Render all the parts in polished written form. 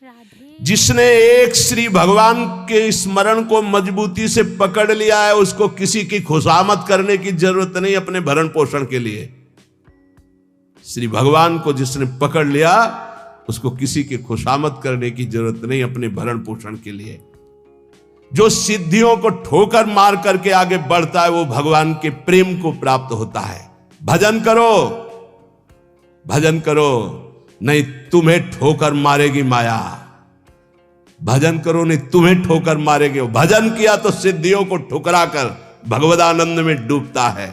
जिसने एक श्री भगवान के स्मरण को मजबूती से पकड़ लिया है, उसको किसी की खुशामद करने की जरूरत नहीं अपने भरण पोषण के लिए। श्री भगवान को जिसने पकड़ लिया, उसको किसी की खुशामद करने की जरूरत नहीं अपने भरण पोषण के लिए। जो सिद्धियों को ठोकर मार करके आगे बढ़ता है, वो भगवान के प्रेम को प्राप्त होता है। भजन करो, भजन करो, नहीं तुम्हें ठोकर मारेगी माया। भजन करो, नहीं तुम्हें ठोकर मारेगी। भजन किया तो सिद्धियों को ठुकरा कर भगवदानंद में डूबता है।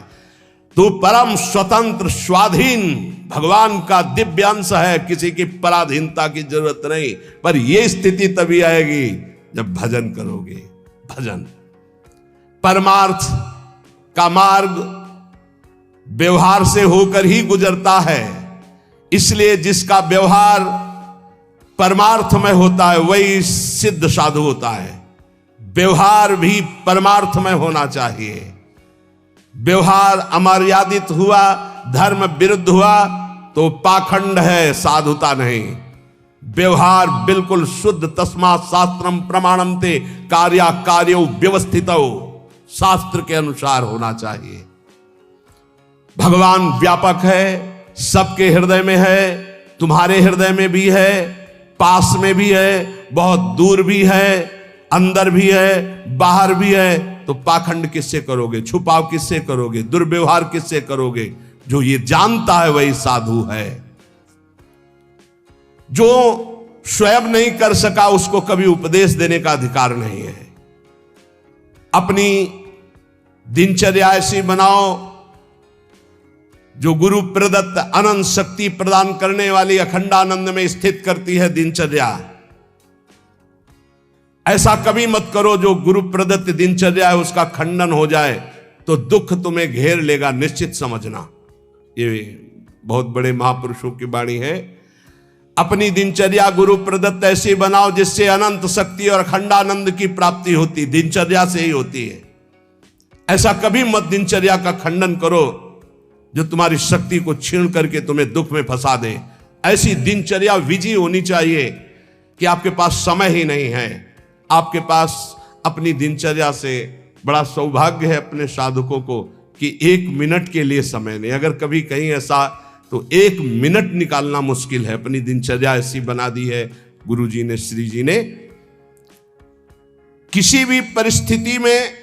तू परम स्वतंत्र स्वाधीन भगवान का दिव्य अंश है, किसी की पराधीनता की जरूरत नहीं। पर यह स्थिति तभी आएगी जब भजन करोगे। भजन परमार्थ का मार्ग व्यवहार से होकर ही गुजरता है, इसलिए जिसका व्यवहार परमार्थ में होता है वही सिद्ध साधु होता है। व्यवहार भी परमार्थ में होना चाहिए। व्यवहार अमर्यादित हुआ, धर्म विरुद्ध हुआ तो पाखंड है, साधुता नहीं। व्यवहार बिल्कुल शुद्ध, तस्मात् शास्त्रम प्रमाणन्ते कार्या कार्यो व्यवस्थितो, शास्त्र के अनुसार होना चाहिए। भगवान व्यापक है, सबके हृदय में है, तुम्हारे हृदय में भी है, पास में भी है, बहुत दूर भी है, अंदर भी है, बाहर भी है। तो पाखंड किससे करोगे, छुपाव किससे करोगे, दुर्व्यवहार किससे करोगे? जो ये जानता है वही साधु है। जो स्वयं नहीं कर सका उसको कभी उपदेश देने का अधिकार नहीं है। अपनी दिनचर्या ऐसी बनाओ जो गुरु प्रदत्त अनंत शक्ति प्रदान करने वाली अखंडानंद में स्थित करती है दिनचर्या। ऐसा कभी मत करो जो गुरु प्रदत्त दिनचर्या है उसका खंडन हो जाए तो दुख तुम्हें घेर लेगा, निश्चित समझना। ये बहुत बड़े महापुरुषों की वाणी है। अपनी दिनचर्या गुरु प्रदत्त ऐसी बनाओ जिससे अनंत शक्ति और अखंडानंद की प्राप्ति होती, दिनचर्या से ही होती है। ऐसा कभी मत दिनचर्या का खंडन करो जो तुम्हारी शक्ति को छीन करके तुम्हें दुख में फंसा दे। ऐसी दिनचर्या विजयी होनी चाहिए कि आपके पास समय ही नहीं है। आपके पास अपनी दिनचर्या से बड़ा सौभाग्य है अपने साधकों को कि 1 मिनट के लिए समय नहीं। अगर कभी कहीं ऐसा तो 1 मिनट निकालना मुश्किल है। अपनी दिनचर्या ऐसी बना दी है गुरु जी ने, श्री जी ने। किसी भी परिस्थिति में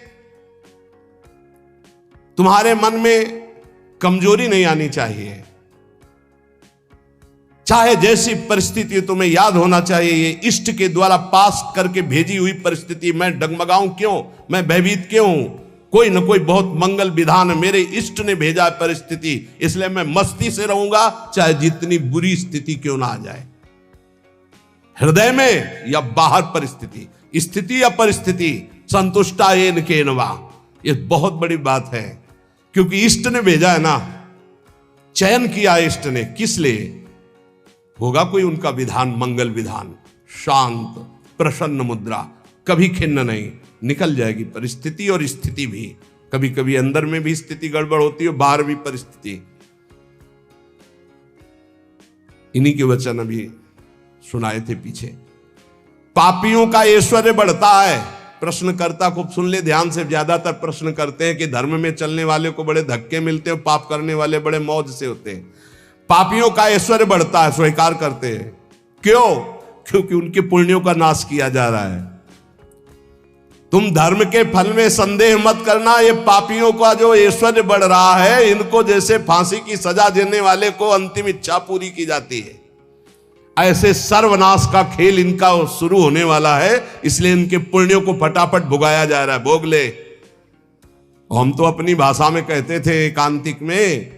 तुम्हारे मन में कमजोरी नहीं आनी चाहिए। चाहे जैसी परिस्थिति, तुम्हें याद होना चाहिए ये इष्ट के द्वारा पास करके भेजी हुई परिस्थिति। मैं डगमगाऊं क्यों, मैं भयभीत क्यों हूं? कोई न कोई बहुत मंगल विधान मेरे इष्ट ने भेजा है परिस्थिति, इसलिए मैं मस्ती से रहूंगा चाहे जितनी बुरी स्थिति क्यों ना आ जाए। हृदय में या बाहर परिस्थिति, स्थिति या परिस्थिति, संतुष्टा येन केनवा, ये बहुत बड़ी बात है। क्योंकि इष्ट ने भेजा है ना, चयन किया इष्ट ने, किस लिए? होगा कोई उनका विधान, मंगल विधान। शांत प्रसन्न मुद्रा, कभी खिन्न नहीं, निकल जाएगी परिस्थिति और स्थिति भी। कभी कभी अंदर में भी स्थिति गड़बड़ होती है, बाहर भी परिस्थिति। इन्हीं के वचन अभी सुनाए थे पीछे। पापियों का ऐश्वर्य बढ़ता है। प्रश्नकर्ता को सुन ले ध्यान से। ज्यादातर प्रश्न करते हैं कि धर्म में चलने वाले को बड़े धक्के मिलते हैं, पाप करने वाले बड़े मौज से होते हैं। पापियों का ऐश्वर्य बढ़ता है, स्वीकार करते हैं। क्यों? क्योंकि उनके पुण्यों का नाश किया जा रहा है। तुम धर्म के फल में संदेह मत करना। ये पापियों का जो ऐश्वर्य बढ़ रहा है, इनको जैसे फांसी की सजा देने वाले को अंतिम इच्छा पूरी की जाती है, ऐसे सर्वनाश का खेल इनका शुरू होने वाला है। इसलिए इनके पुण्यों को फटाफट भुगाया जा रहा है। भोग ले। हम तो अपनी भाषा में कहते थे एकांतिक में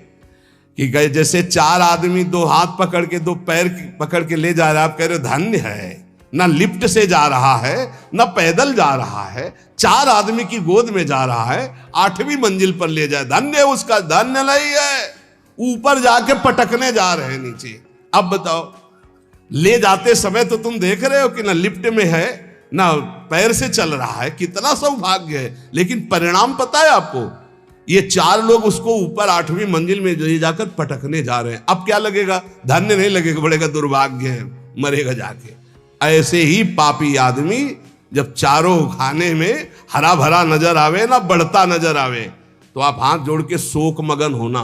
कि जैसे 4 आदमी 2 हाथ पकड़ के 2 पैर पकड़ के ले जा रहा है, आप कह रहे हो धन्य है। ना लिफ्ट से जा रहा है, ना पैदल जा रहा है, 4 आदमी की गोद में जा रहा है, 8वीं मंजिल पर ले जाए, धन्य उसका। धन्य नहीं है, ऊपर जाके पटकने जा रहे हैं नीचे। अब बताओ, ले जाते समय तो तुम देख रहे हो कि ना लिफ्ट में है ना पैर से चल रहा है, कितना सौभाग्य है। लेकिन परिणाम पता है आपको? ये 4 लोग उसको ऊपर 8वीं मंजिल में ले जाकर पटकने जा रहे हैं। अब क्या लगेगा? धन्य नहीं लगेगा, बड़ेगा दुर्भाग्य है, मरेगा जाके। ऐसे ही पापी आदमी जब चारों खाने में हरा भरा नजर आवे ना, बढ़ता नजर आवे, तो आप हाथ जोड़ के शोक मगन होना,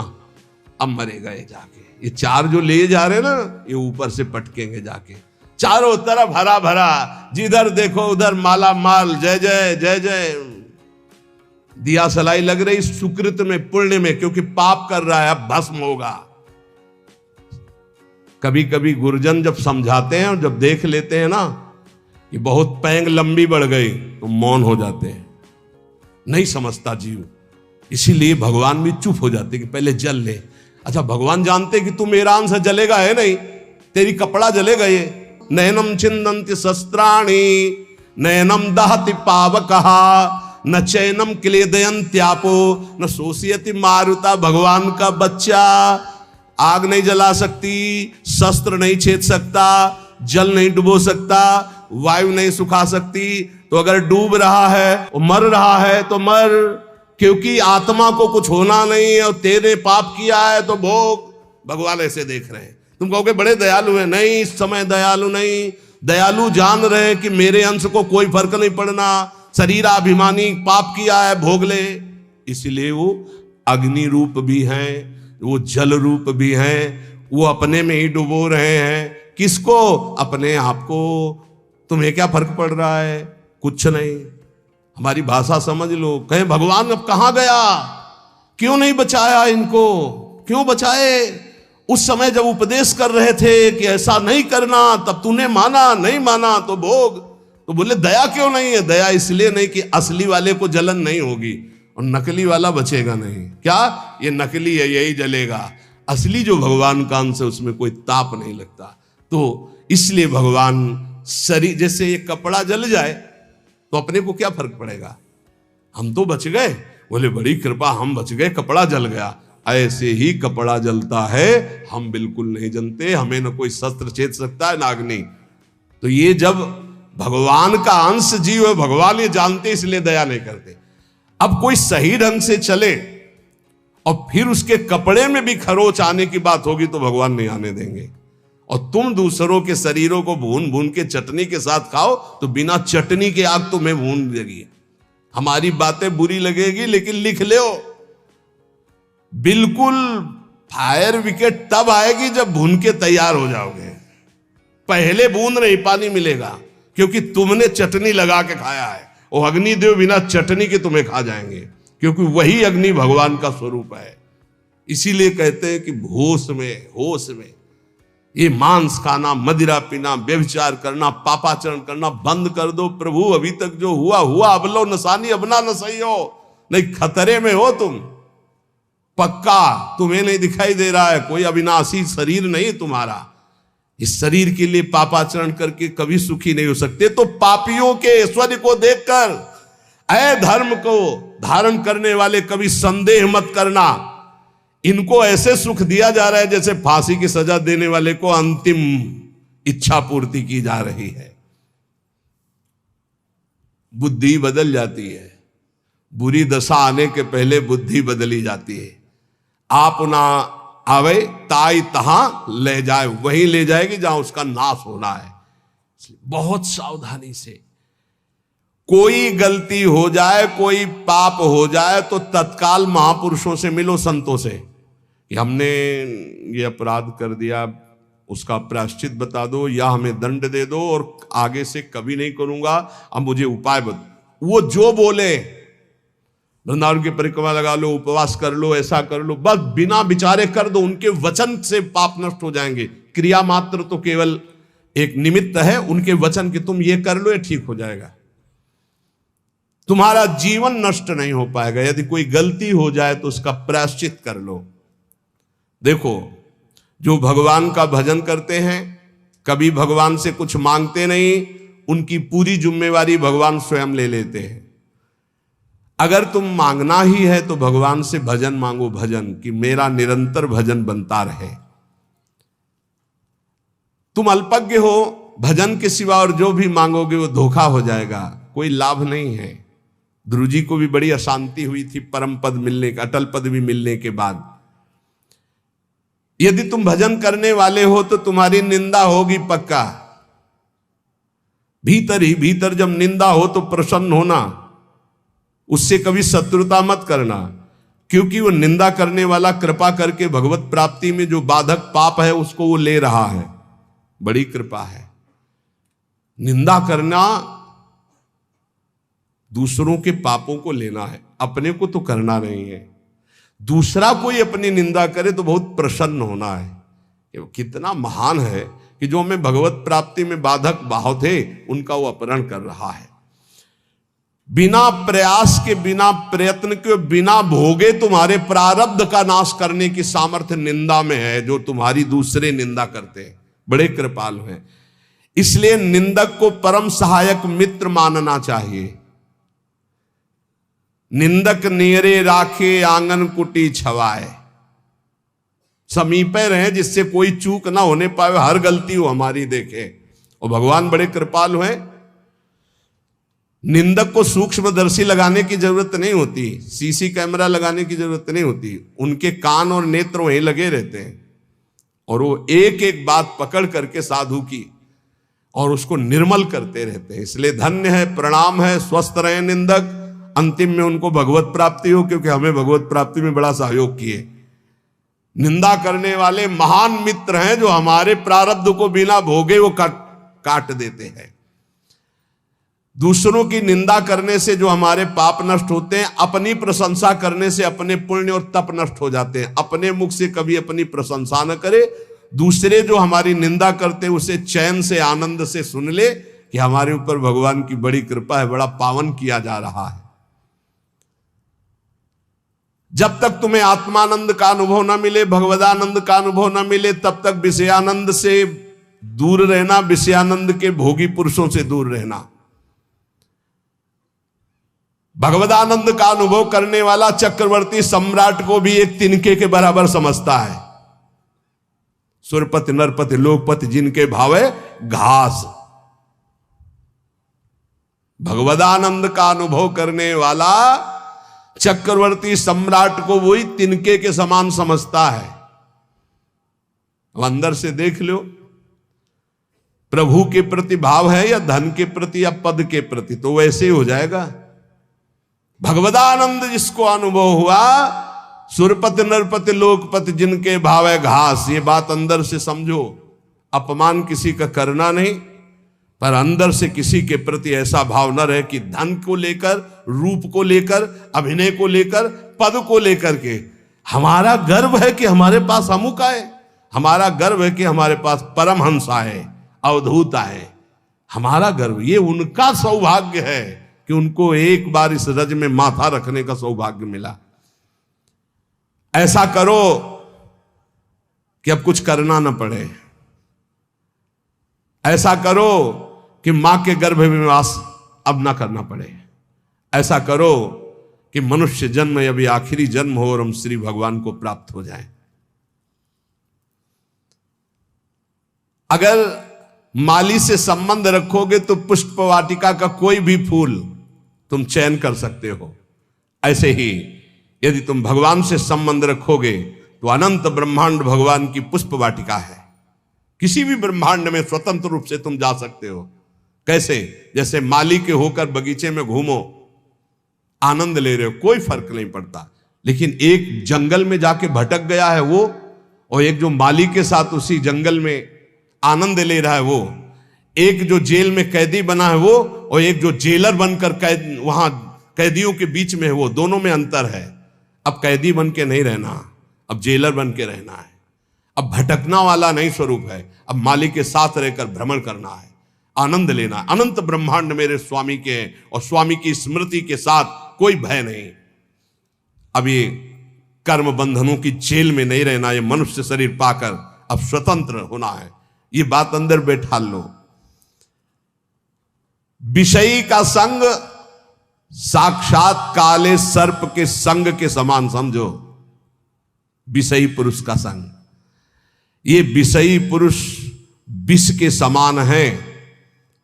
अब मरेगा ये जाके। ये चार जो ले जा रहे ना, ये ऊपर से पटकेंगे जाके। चारों तरफ हरा भरा, जिधर देखो उधर माला माल, जय जय जय जय, दिया सलाई लग रही सुकृत में, पुण्य में, क्योंकि पाप कर रहा है अब भस्म होगा। कभी कभी गुरुजन जब समझाते हैं और जब देख लेते हैं ना कि बहुत पैंग लंबी बढ़ गई, तो मौन हो जाते हैं, नहीं समझता जीव। इसीलिए भगवान भी चुप हो जाते कि पहले जल ले। अच्छा, भगवान जानते कि तू मेरा अंश जलेगा, है नहीं, तेरी कपड़ा जलेगा ये। नयनम छिंदन्ति शस्त्राणि नयनम दहति पावकहा न चैनम क्लेदयन्त्यापो न शोषयति मारुता। भगवान का बच्चा आग नहीं जला सकती, शस्त्र नहीं छेद सकता, जल नहीं डुबो सकता, वायु नहीं सुखा सकती। तो अगर डूब रहा है और मर रहा है तो मर, क्योंकि आत्मा को कुछ होना नहीं है और तेरे पाप किया है तो भोग। भगवान ऐसे देख रहे हैं। तुम कहोगे बड़े दयालु है, नहीं, इस समय दयालु नहीं, दयालु जान रहे कि मेरे अंश को कोई फर्क नहीं पड़ना, शरीराभिमानी पाप किया है, भोग ले। इसलिए वो अग्नि रूप भी हैं, वो जल रूप भी हैं, वो अपने में ही डुबो रहे हैं। किसको? अपने आप को। तुम्हें क्या फर्क पड़ रहा है? कुछ नहीं। हमारी भाषा समझ लो। कहें भगवान अब कहां गया, क्यों नहीं बचाया इनको, क्यों बचाए? उस समय जब उपदेश कर रहे थे कि ऐसा नहीं करना, तब तूने माना, नहीं माना तो भोग। तो बोले दया क्यों नहीं है? दया इसलिए नहीं कि असली वाले को जलन नहीं होगी और नकली वाला बचेगा नहीं। क्या ये नकली है, यही जलेगा। असली जो भगवान का अंश है उसमें कोई ताप नहीं लगता। तो इसलिए भगवान शरीर, जैसे ये कपड़ा जल जाए तो अपने को क्या फर्क पड़ेगा, हम तो बच गए। बोले बड़ी कृपा, हम बच गए, कपड़ा जल गया। ऐसे ही कपड़ा जलता है, हम बिल्कुल नहीं जनते, हमें न कोई शस्त्र छेद सकता है, ना अग्नि। तो ये जब भगवान का अंश जीव है, भगवान ये जानते इसलिए दया नहीं करते। अब कोई सही ढंग से चले और फिर उसके कपड़े में भी खरोच आने की बात होगी तो भगवान नहीं आने देंगे। और तुम दूसरों के शरीरों को भून भून के चटनी के साथ खाओ तो बिना चटनी के आग तुम्हें भून देगी। हमारी बातें बुरी लगेगी लेकिन लिख लो, बिल्कुल फायर विकेट तब आएगी जब भून के तैयार हो जाओगे। पहले बूंद नहीं पानी मिलेगा, क्योंकि तुमने चटनी लगा के खाया है। वो अग्निदेव बिना चटनी के तुम्हें खा जाएंगे, क्योंकि वही अग्नि भगवान का स्वरूप है। इसीलिए कहते हैं कि होश में ये मांस खाना, मदिरा पीना, व्यभिचार करना, पापाचरण करना बंद कर दो। प्रभु अभी तक जो हुआ हुआ, अब लो नसानी, अब ना नसई हो, नहीं खतरे में हो तुम पक्का। तुम्हें नहीं दिखाई दे रहा है, कोई अविनाशी शरीर नहीं तुम्हारा। इस शरीर के लिए पापाचरण करके कभी सुखी नहीं हो सकते। तो पापियों के ऐश्वर्य को देखकर अधर्म को धारण करने वाले कभी संदेह मत करना। इनको ऐसे सुख दिया जा रहा है जैसे फांसी की सजा देने वाले को अंतिम इच्छा पूर्ति की जा रही है। बुद्धि बदल जाती है, बुरी दशा आने के पहले बुद्धि बदली जाती है। आप ना आवे ताई तहां ले जाए, वहीं ले जाएगी जहां उसका नाश होना है। बहुत सावधानी से, कोई गलती हो जाए, कोई पाप हो जाए तो तत्काल महापुरुषों से मिलो, संतों से, कि हमने ये अपराध कर दिया, उसका प्रायश्चित बता दो या हमें दंड दे दो और आगे से कभी नहीं करूंगा, अब मुझे उपाय बता। वो जो बोले, वृंदावन की परिक्रमा लगा लो, उपवास कर लो, ऐसा कर लो, बस बिना विचारे कर दो। उनके वचन से पाप नष्ट हो जाएंगे। क्रिया मात्र तो केवल एक निमित्त है, उनके वचन कि तुम ये कर लो, ये ठीक हो जाएगा। तुम्हारा जीवन नष्ट नहीं हो पाएगा। यदि कोई गलती हो जाए तो उसका प्रायश्चित कर लो। देखो, जो भगवान का भजन करते हैं, कभी भगवान से कुछ मांगते नहीं, उनकी पूरी जिम्मेवारी भगवान स्वयं ले लेते हैं। अगर तुम मांगना ही है तो भगवान से भजन मांगो, भजन कि मेरा निरंतर भजन बनता रहे। तुम अल्पज्ञ हो, भजन के सिवा और जो भी मांगोगे वो धोखा हो जाएगा, कोई लाभ नहीं है। ध्रुव जी को भी बड़ी अशांति हुई थी परम पद मिलने, अटल पद भी मिलने के बाद। यदि तुम भजन करने वाले हो तो तुम्हारी निंदा होगी पक्का। भीतर ही भीतर जब निंदा हो तो प्रसन्न होना, उससे कभी शत्रुता मत करना, क्योंकि वो निंदा करने वाला कृपा करके भगवत प्राप्ति में जो बाधक पाप है उसको वो ले रहा है। बड़ी कृपा है। निंदा करना दूसरों के पापों को लेना है, अपने को तो करना नहीं है। दूसरा कोई अपनी निंदा करे तो बहुत प्रसन्न होना है। ये कितना महान है कि जो हमें भगवत प्राप्ति में बाधक भाव थे उनका वो अपहरण कर रहा है। बिना प्रयास के, बिना प्रयत्न के, बिना भोगे तुम्हारे प्रारब्ध का नाश करने की सामर्थ्य निंदा में है, जो तुम्हारी दूसरे निंदा करते हैं। बड़े कृपालु हैं। इसलिए निंदक को परम सहायक मित्र मानना चाहिए। निंदक नेरे राखे आंगन कुटी छवाए, समीपे रहे जिससे कोई चूक ना होने पाए, हर गलती वो हमारी देखे। और भगवान बड़े कृपालु हैं। निंदक को सूक्ष्मदर्शी लगाने की जरूरत नहीं होती, सीसी कैमरा लगाने की जरूरत नहीं होती। उनके कान और नेत्र वहीं लगे रहते हैं और वो एक एक बात पकड़ करके साधु की और उसको निर्मल करते रहते हैं। इसलिए धन्य है, प्रणाम है, स्वस्थ रहे निंदक। अंतिम में उनको भगवत प्राप्ति हो, क्योंकि हमें भगवत प्राप्ति में बड़ा सहयोग किए। निंदा करने वाले महान मित्र हैं जो हमारे प्रारब्ध को बिना भोगे वो काट देते हैं। दूसरों की निंदा करने से जो हमारे पाप नष्ट होते हैं, अपनी प्रशंसा करने से अपने पुण्य और तप नष्ट हो जाते हैं। अपने मुख से कभी अपनी प्रशंसा न करे, दूसरे जो हमारी निंदा करते हैं उसे चैन से, आनंद से सुन ले कि हमारे ऊपर भगवान की बड़ी कृपा है, बड़ा पावन किया जा रहा है। जब तक तुम्हें आत्मानंद का अनुभव न मिले, भगवदानंद का अनुभव न मिले, तब तक विषयानंद से दूर रहना, विषयानंद के भोगी पुरुषों से दूर रहना। भगवदानंद का अनुभव करने वाला चक्रवर्ती सम्राट को भी एक तिनके के बराबर समझता है। सुरपति नरपति लोकपति जिनके भावे घास। भगवदानंद का अनुभव करने वाला चक्रवर्ती सम्राट को वही तिनके के समान समझता है। अब अंदर से देख लो, प्रभु के प्रति भाव है या धन के प्रति या पद के प्रति, तो वैसे ही हो जाएगा। भगवदानंद जिसको अनुभव हुआ, सुरपति नरपति लोकपति जिनके भाव है घास, ये बात अंदर से समझो। अपमान किसी का करना नहीं, पर अंदर से किसी के प्रति ऐसा भाव न रहे कि धन को लेकर, रूप को लेकर, अभिनय को लेकर, पद को लेकर के हमारा गर्व है कि हमारे पास अमुक आए, हमारा गर्व है कि हमारे पास परमहंस आए, अवधूत आए। हमारा गर्व, ये उनका सौभाग्य है कि उनको एक बार इस रज में माथा रखने का सौभाग्य मिला। ऐसा करो कि अब कुछ करना न पड़े। ऐसा करो कि मां के गर्भ में वास अब ना करना पड़े। ऐसा करो कि मनुष्य जन्म अभी आखिरी जन्म हो और हम श्री भगवान को प्राप्त हो जाएं। अगर माली से संबंध रखोगे तो पुष्प वाटिका का कोई भी फूल तुम चयन कर सकते हो। ऐसे ही यदि तुम भगवान से संबंध रखोगे तो अनंत ब्रह्मांड भगवान की पुष्प वाटिका है। किसी भी ब्रह्मांड में स्वतंत्र रूप से तुम जा सकते हो। कैसे? जैसे माली के होकर बगीचे में घूमो, आनंद ले रहे हो, कोई फर्क नहीं पड़ता। लेकिन एक जंगल में जाके भटक गया है वो, और एक जो माली के साथ उसी जंगल में आनंद ले रहा है वो, एक जो जेल में कैदी बना है वो, और एक जो जेलर बनकर वहां कैदियों के बीच में है वो, दोनों में अंतर है। अब कैदी बन के नहीं रहना, अब जेलर बन के रहना है। अब भटकना वाला नहीं स्वरूप है, अब मालिक के साथ रहकर भ्रमण करना है, आनंद लेना। अनंत ब्रह्मांड मेरे स्वामी के हैं और स्वामी की स्मृति के साथ कोई भय नहीं। अब ये कर्म बंधनों की जेल में नहीं रहना, ये मनुष्य शरीर पाकर अब स्वतंत्र होना है। ये बात अंदर बैठा लो। विषयी का संग साक्षात काले सर्प के संग के समान समझो। विषयी पुरुष का संग, ये विषयी पुरुष विष के समान है।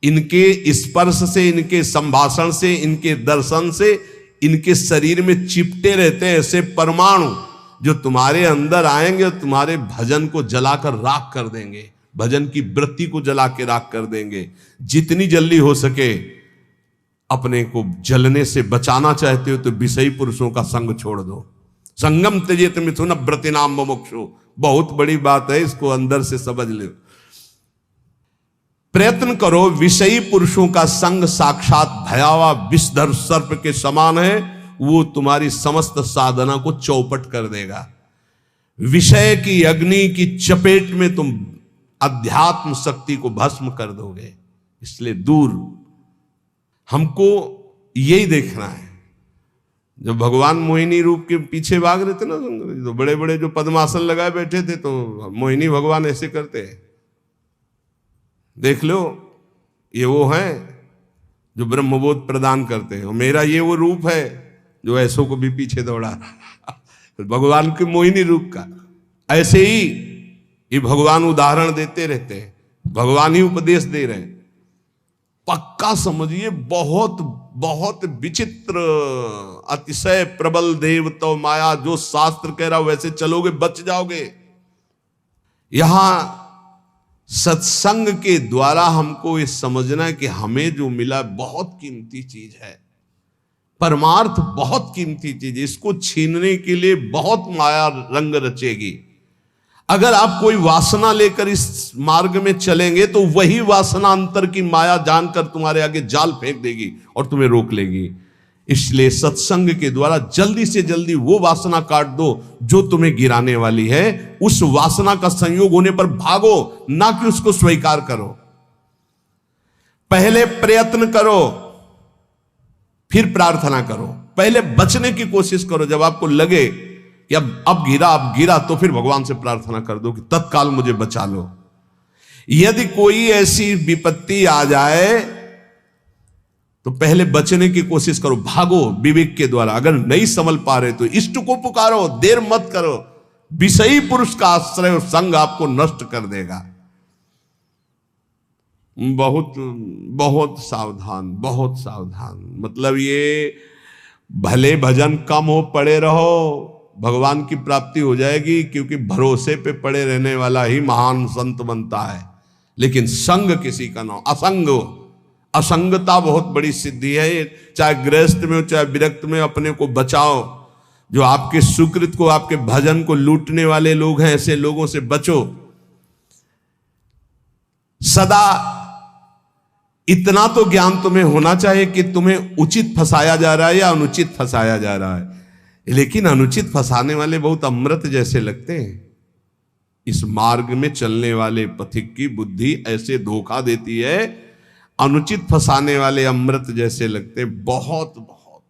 इनके स्पर्श से, इनके संभाषण से, इनके दर्शन से इनके शरीर में चिपटे रहते हैं ऐसे परमाणु, जो तुम्हारे अंदर आएंगे और तुम्हारे भजन को जलाकर राख कर देंगे। भजन की वृत्ति को जला के राख कर देंगे। जितनी जल्दी हो सके अपने को जलने से बचाना चाहते हो तो विषयी पुरुषों का संग छोड़ दो। संगम त्यजेत मिथुन व्रतिनाम मुमुक्षु, बहुत बड़ी बात है, इसको अंदर से समझ लो। प्रयत्न करो, विषयी पुरुषों का संग साक्षात भयावह विषधर सर्प के समान है, वो तुम्हारी समस्त साधना को चौपट कर देगा। विषय की अग्नि की चपेट में तुम अध्यात्म शक्ति को भस्म कर दोगे। इसलिए दूर, हमको यही देखना है। जब भगवान मोहिनी रूप के पीछे भाग रहे थे ना, तो बड़े बड़े जो पद्मासन लगाए बैठे थे, तो मोहिनी भगवान ऐसे करते हैं, देख लो, ये वो हैं जो ब्रह्मबोध प्रदान करते हैं, और मेरा ये वो रूप है जो ऐसों को भी पीछे दौड़ा भगवान के मोहिनी रूप का। ऐसे ही ये भगवान उदाहरण देते रहते हैं, भगवान ही उपदेश दे रहे हैं। पक्का समझिए, बहुत बहुत विचित्र, अतिशय प्रबल देव तो माया, जो शास्त्र कह रहा वैसे चलोगे बच जाओगे। यहां सत्संग के द्वारा हमको ये समझना है कि हमें जो मिला बहुत कीमती चीज है, परमार्थ बहुत कीमती चीज है, इसको छीनने के लिए बहुत माया रंग रचेगी। अगर आप कोई वासना लेकर इस मार्ग में चलेंगे तो वही वासना अंतर की माया जानकर तुम्हारे आगे जाल फेंक देगी और तुम्हें रोक लेगी। इसलिए सत्संग के द्वारा जल्दी से जल्दी वो वासना काट दो जो तुम्हें गिराने वाली है। उस वासना का संयोग होने पर भागो, ना कि उसको स्वीकार करो। पहले प्रयत्न करो, फिर प्रार्थना करो। पहले बचने की कोशिश करो। जब आपको लगे कि अब गिरा, तो फिर भगवान से प्रार्थना कर दो कि तत्काल मुझे बचा लो। यदि कोई ऐसी विपत्ति आ जाए तो पहले बचने की कोशिश करो, भागो विवेक के द्वारा। अगर नहीं संभल पा रहे तो इष्ट को पुकारो, देर मत करो। विषयी पुरुष का आश्रय और संग आपको नष्ट कर देगा। बहुत बहुत सावधान, बहुत सावधान। मतलब ये भले भजन कम हो, पड़े रहो, भगवान की प्राप्ति हो जाएगी, क्योंकि भरोसे पे पड़े रहने वाला ही महान संत बनता है। लेकिन संग किसी का ना, असंगता बहुत बड़ी सिद्धि है। चाहे गृहस्थ में हो चाहे विरक्त में, अपने को बचाओ। जो आपके सुकृत को, आपके भजन को लूटने वाले लोग हैं, ऐसे लोगों से बचो। सदा इतना तो ज्ञान तुम्हें होना चाहिए कि तुम्हें उचित फंसाया जा रहा है या अनुचित फंसाया जा रहा है। लेकिन अनुचित फंसाने वाले बहुत अमृत जैसे लगते हैं। इस मार्ग में चलने वाले पथिक की बुद्धि ऐसे धोखा देती है, अनुचित फंसाने वाले अमृत जैसे लगते हैं। बहुत बहुत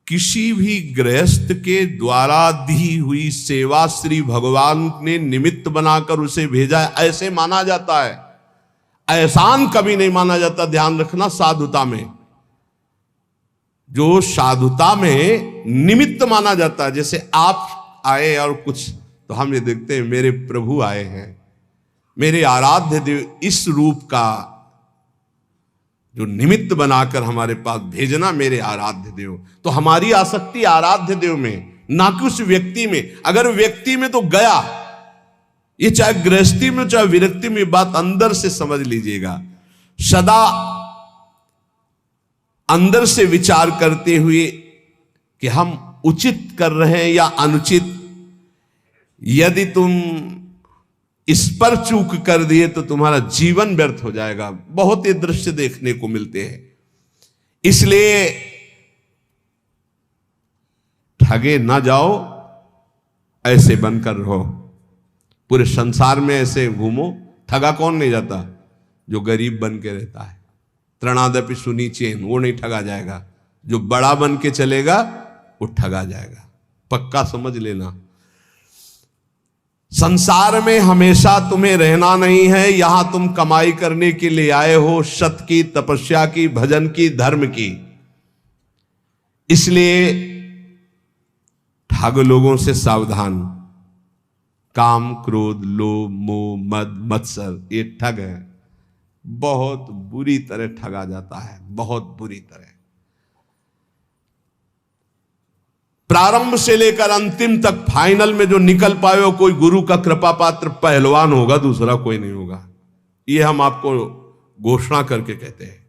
किसी भी गृहस्थ के द्वारा दी हुई सेवा श्री भगवान ने निमित्त बनाकर उसे भेजा है, ऐसे माना जाता है। एहसान कभी नहीं माना जाता। ध्यान रखना, साधुता में, जो साधुता में निमित्त माना जाता है। जैसे आप आए और कुछ, तो हम ये देखते हैं मेरे प्रभु आए हैं, मेरे आराध्य देव, इस रूप का जो निमित्त बनाकर हमारे पास भेजना, मेरे आराध्य देव। तो हमारी आसक्ति आराध्य देव में, ना कि उस व्यक्ति में। अगर व्यक्ति में तो गया, ये चाहे गृहस्थी में चाहे विरक्ति में, बात अंदर से समझ लीजिएगा। सदा अंदर से विचार करते हुए कि हम उचित कर रहे हैं या अनुचित। यदि तुम इस पर चूक कर दिए तो तुम्हारा जीवन व्यर्थ हो जाएगा। बहुत ये दृश्य देखने को मिलते हैं। इसलिए ठगे ना जाओ, ऐसे बनकर रहो। पूरे संसार में ऐसे घूमो। ठगा कौन नहीं जाता? जो गरीब बन के रहता है। त्रणादपि सुनीचेन, वो नहीं ठगा जाएगा। जो बड़ा बन के चलेगा वो ठगा जाएगा। पक्का समझ लेना। संसार में हमेशा तुम्हें रहना नहीं है। यहां तुम कमाई करने के लिए आए हो, सत की, तपस्या की, भजन की, धर्म की। इसलिए ठग लोगों से सावधान। काम, क्रोध, लोभ, मोह, मद, मत्सर, ये ठग है। बहुत बुरी तरह ठगा जाता है, बहुत बुरी तरह। प्रारंभ से लेकर अंतिम तक, फाइनल में जो निकल पाए हो, कोई गुरु का कृपा पात्र पहलवान होगा, दूसरा कोई नहीं होगा। ये हम आपको घोषणा करके कहते हैं।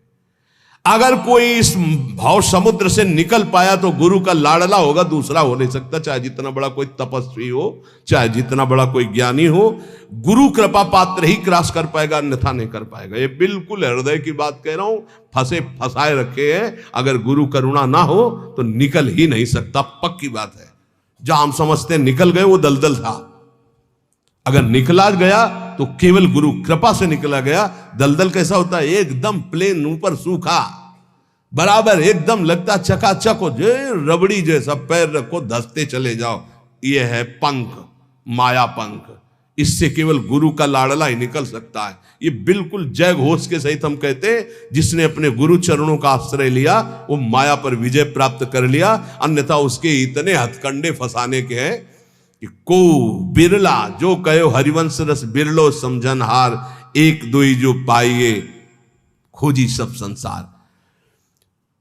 अगर कोई इस भाव समुद्र से निकल पाया तो गुरु का लाडला होगा, दूसरा हो नहीं सकता। चाहे जितना बड़ा कोई तपस्वी हो, चाहे जितना बड़ा कोई ज्ञानी हो, गुरु कृपा पात्र ही क्रॉस कर पाएगा, अन्यथा नहीं कर पाएगा। ये बिल्कुल हृदय की बात कह रहा हूं, फंसाए रखे हैं। अगर गुरु करुणा ना हो तो निकल ही नहीं सकता, पक्की बात है। जहां हम समझते हैं निकल गए, वो दलदल था। अगर निकला गया तो केवल गुरु कृपा से निकला गया। दलदल कैसा होता है? एकदम प्लेन, ऊपर सूखा, बराबर एकदम लगता चकाचक हो, जो रबड़ी जैसा, पैर रखो धसते चले जाओ। ये है पंख, माया पंख। इससे केवल गुरु का लाडला ही निकल सकता है। ये बिल्कुल जय घोष के सहित हम कहते हैं, जिसने अपने गुरु चरणों का आश्रय लिया वो माया पर विजय प्राप्त कर लिया। अन्यथा उसके इतने हथकंडे फंसाने के हैं कि को बिरला जो कहो हरिवंश रस बिरलो समझन हार, एक दुई जो पाइए खोजी सब संसार।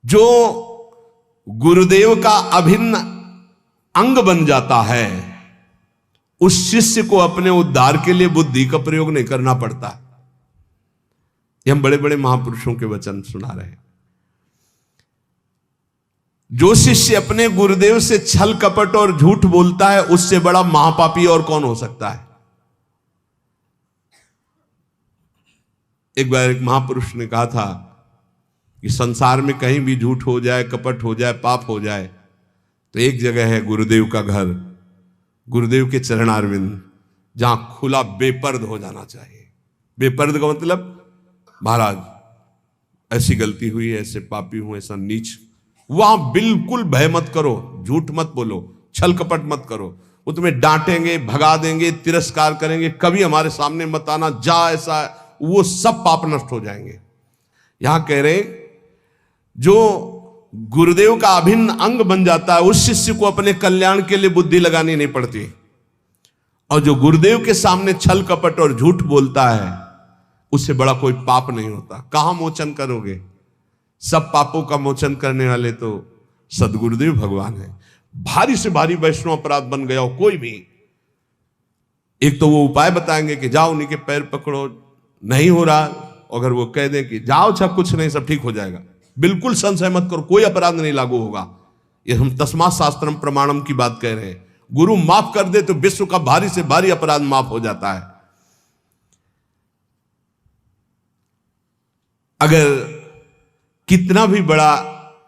जो गुरुदेव का अभिन्न अंग बन जाता है, उस शिष्य को अपने उद्धार के लिए बुद्धि का प्रयोग नहीं करना पड़ता। ये हम बड़े बड़े महापुरुषों के वचन सुना रहे हैं। जो शिष्य अपने गुरुदेव से छल कपट और झूठ बोलता है, उससे बड़ा महापापी और कौन हो सकता है? एक बार एक महापुरुष ने कहा था कि संसार में कहीं भी झूठ हो जाए, कपट हो जाए, पाप हो जाए, तो एक जगह है गुरुदेव का घर, गुरुदेव के चरणारविंद, जहां खुला बेपर्द हो जाना चाहिए। बेपर्द का मतलब, महाराज ऐसी गलती हुई, ऐसे पापी हूं, ऐसा नीच, वहां बिल्कुल भय मत करो, झूठ मत बोलो, छल कपट मत करो। वो तुम्हें डांटेंगे, भगा देंगे, तिरस्कार करेंगे, कभी हमारे सामने मत आना, जा ऐसा, वो सब पाप नष्ट हो जाएंगे। यहां कह रहे जो गुरुदेव का अभिन्न अंग बन जाता है, उस शिष्य को अपने कल्याण के लिए बुद्धि लगानी नहीं पड़ती। और जो गुरुदेव के सामने छल कपट और झूठ बोलता है, उससे बड़ा कोई पाप नहीं होता। कहां मोचन करोगे? सब पापों का मोचन करने वाले तो सदगुरुदेव भगवान है। भारी से भारी वैष्णव अपराध बन गया हो कोई भी, एक तो वो उपाय बताएंगे कि जाओ उन्हीं के पैर पकड़ो, नहीं हो रहा, अगर वो कह दें कि जाओ अच्छा कुछ नहीं, सब ठीक हो जाएगा, बिल्कुल संशय मत करो, कोई अपराध नहीं लागू होगा। ये हम तस्मात् शास्त्रम प्रमाणम की बात कह रहे हैं। गुरु माफ कर दे तो विश्व का भारी से भारी अपराध माफ हो जाता है। अगर कितना भी बड़ा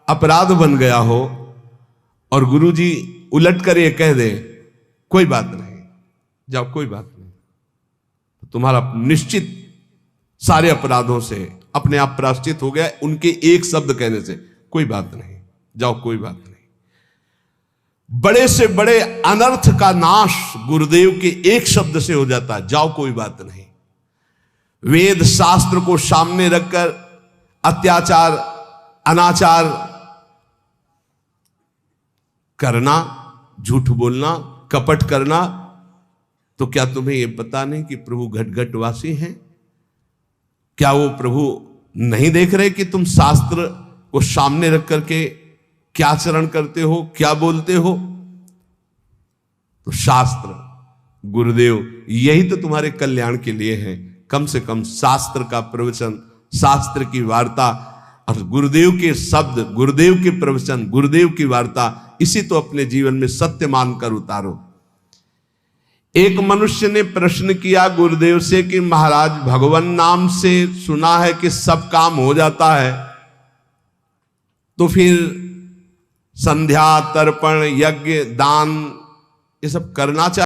अपराध बन गया हो और गुरुजी उलट कर ये कह दे कोई बात नहीं, जाओ कोई बात नहीं, तो तुम्हारा निश्चित सारे अपराधों से अपने आप प्रायश्चित हो गया, उनके एक शब्द कहने से, कोई बात नहीं, जाओ कोई बात नहीं। बड़े से बड़े अनर्थ का नाश गुरुदेव के एक शब्द से हो जाता है, जाओ कोई बात नहीं। वेद शास्त्र को सामने रखकर अत्याचार, अनाचार करना, झूठ बोलना, कपट करना, तो क्या तुम्हें यह पता नहीं कि प्रभु घट घटवासी हैं? क्या वो प्रभु नहीं देख रहे कि तुम शास्त्र को सामने रख करके क्या आचरण करते हो, क्या बोलते हो? तो शास्त्र, गुरुदेव यही तो तुम्हारे कल्याण के लिए है। कम से कम शास्त्र का प्रवचन, शास्त्र की वार्ता और गुरुदेव के शब्द, गुरुदेव के प्रवचन, गुरुदेव की वार्ता, इसी तो अपने जीवन में सत्य मानकर उतारो। एक मनुष्य ने प्रश्न किया गुरुदेव से कि महाराज, भगवान नाम से सुना है कि सब काम हो जाता है, तो फिर संध्या, तर्पण, यज्ञ, दान ये सब करना चाहिए?